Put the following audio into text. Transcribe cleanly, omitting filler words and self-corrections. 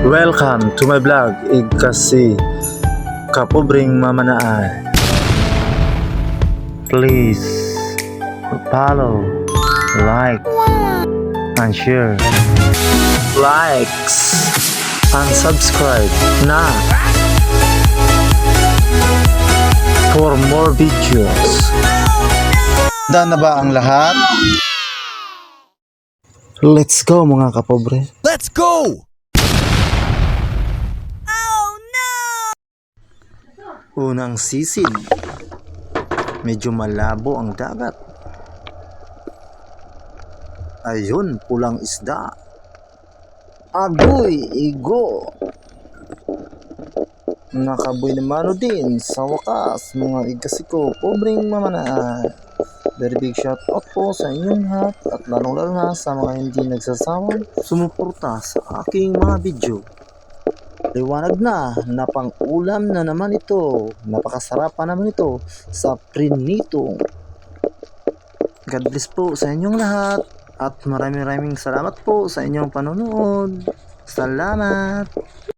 Welcome to my vlog, Igkasi Kapobring Mamanaan. Please follow, like, and share. Likes and subscribe na for more videos. Handa na ba ang lahat? Let's go mga kapobre. Let's go! Unang sisid. Medyo malabo ang dagat. Ayun, pulang isda. Agoy, igo. Nakaboy naman din sa wakas mga igkasiko, pobreng mamanaan. Very big shout out po sa inyong lahat at lalong-lalo na sa mga hindi nagsasawang sumuporta sa aking mga video. Liwanag na pang-ulam na naman ito. Napakasarap pa naman ito sa prinito. God bless po sa inyong lahat at maraming salamat po sa inyong panonood. Salamat!